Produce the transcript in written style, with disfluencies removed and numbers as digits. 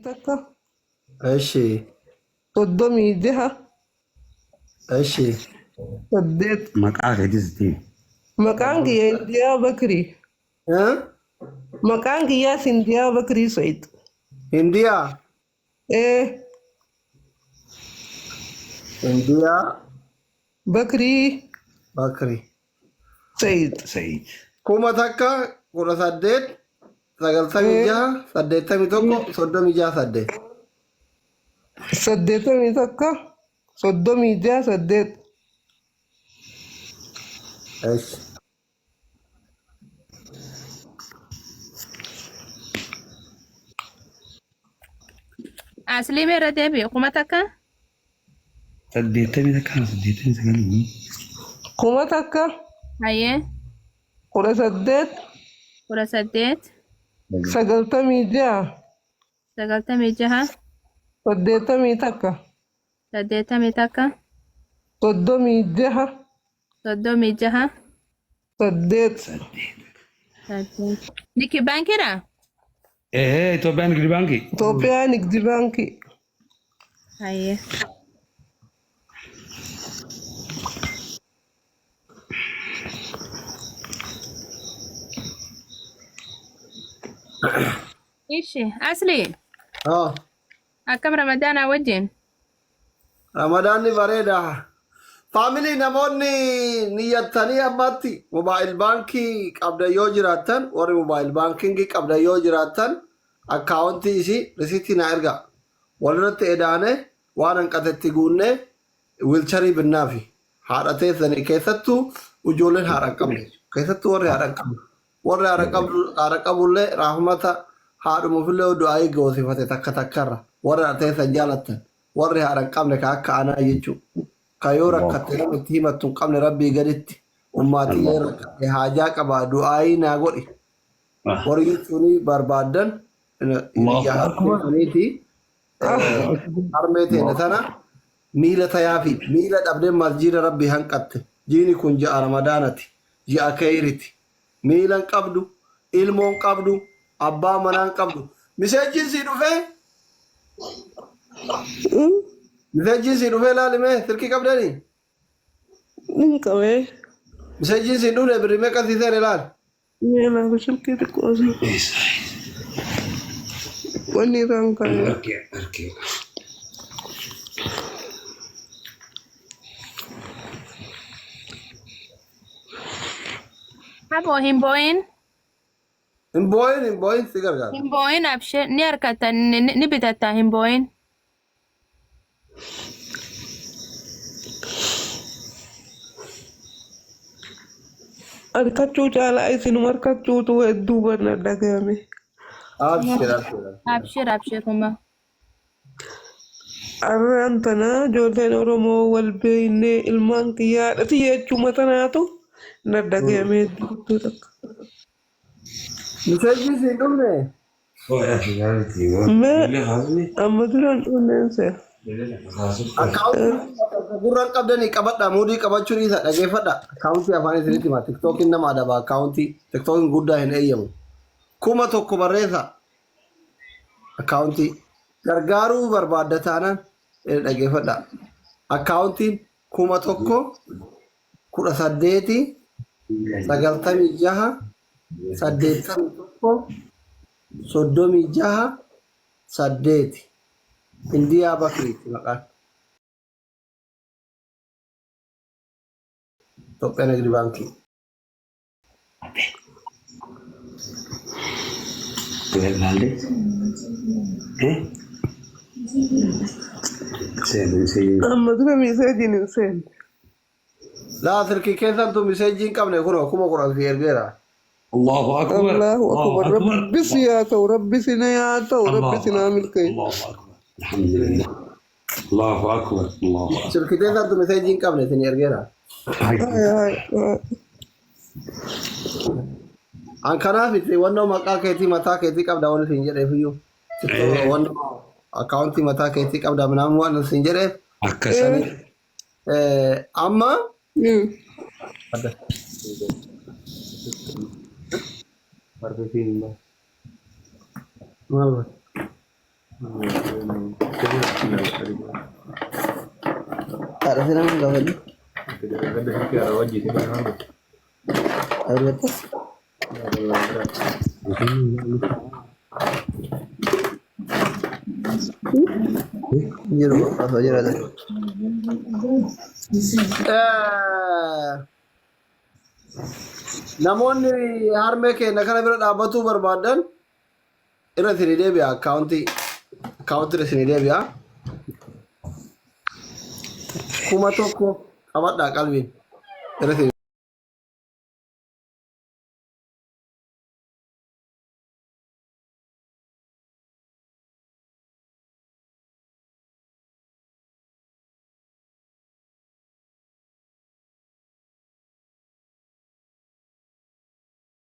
takka እሺ soddomii jaha እሺ 8 maqaa keetisiti maqaan kiyya Indiyaa Bakrii እ maqaan kiyyaas Indiyaa Bakrii Said ኢንዲያ ኢንዲያ Bakrii ባክሪ Said Said. kuma takka 18 96 81 36 saddeetamii takka 36 እሺ Asli bira deebi'e kuma takka 89 kuma takka hayyee 18 18 96 96 saddeetamii takka 81 36 36 8 Niki baankiidha? Itoophiyaan Nigdi Baankii. Itoophiyaa Nigdi Baankii Hayyee. Ishi asli اه akkam ramadaanaa wajjin? ramadaanni bareeda faamilii namoonni niyyatanii ammatti mobaayil baankii qabda yoo jiraattan warri mobaayil baankingii qabda yoo jiraattan akkaawuntii isii risiitii na erga walirratti edaane waan hanqatetti guunne wiilcharii binnaafi haadha teessanii keessattuu ijoolleen haadha hin qabne keessattuu warri haadha hin qabne warri haadha qabullee raahmata haadhumufillee du'aayii goosifate takka takkarra warri teessan jaalattan warri haadha hin qabne ka akka anaa jechuudha. Kayoo rakkatte nama itti himattu hin qabne rabbii gaditti ummaatillee rakkatte haajaa qabaa du'aayii naa godhi. Warri jechuun barbaaddan yaa'aniiti harmee teenne tana miila tayaafi miila dhabdee masjiida rabbii hanqatte jiini kun ji'a ramadaanati ji'a keeyriti miilan qabdu ilmoon qabdu abbaa manaan qabdu miseejiin sii dhufee miseejiin sii dhufee laalimee sirkii qabdanii nin qabee miseejiin sii dhufne birrii meeqa sii seene laal meelaa bashilkee xiqqoosi wanni irraan kaa'e Haboo hin boo'in? hin boo'in si gargaara Hin boo'in abshee ni harkatta ni bitatta hin boo'in. harkachuu caalaa isinuma harkachuutu hedduu banna dhagahame abshira Abshir huma. arraan tana ijoolleen oromoo wal beeynee ilmaan kiyyaadhati jechuma tanaatu na dhagahame hedduu takka miseejiin sii dhufne mee amma duraan dhunneense akkaawuntii gurraan qabdanii qabadha muudii qabachuun isa dhageeffadha akkaawuntii afaan isinitti hima tiktookiin nama adaba akkaawuntii tiktookiin guddaa hin eeyyamu 1,000 barreessa akkaawuntii gargaaruu barbaadda taanaan dhageeffadha akkaawuntiin 1,000 18 96 81 36 8 Indiyaa Bakriitti maqaan Itoophiyaa Nigdi Baankii. amma dura miseejiin hin seenne Laa sirkii keessattuu miseejii hin qabne kunoo 10,000 fi ergeera. Allahu Akbar. allahu akbar rabbis yaa ta'u rabbisina yaa ta'u rabbisinaa milkee Allahu Akbar. Alhamdulillah. Allahu Akbar. Allahu Akbar. Sirkii keessattuu miseejii hin qabne isin ergeera. An kanaaf itti wannoo maqaa keetii mataa keetii qabda waan isin jedheef iyyuu. Wannoo akkaawuntii mataa keetii qabda minaan waan isin jedheef. Akkasanii. Amma Ada sih nama gawat. Ada atas. Jiro apa aja ada. namoonni harmee keenya kana bira dhaabbatuu barbaadan irra isin deebi'a akkaawuntii isin deebi'a 1,000 qabadhaa qalbiin irra isin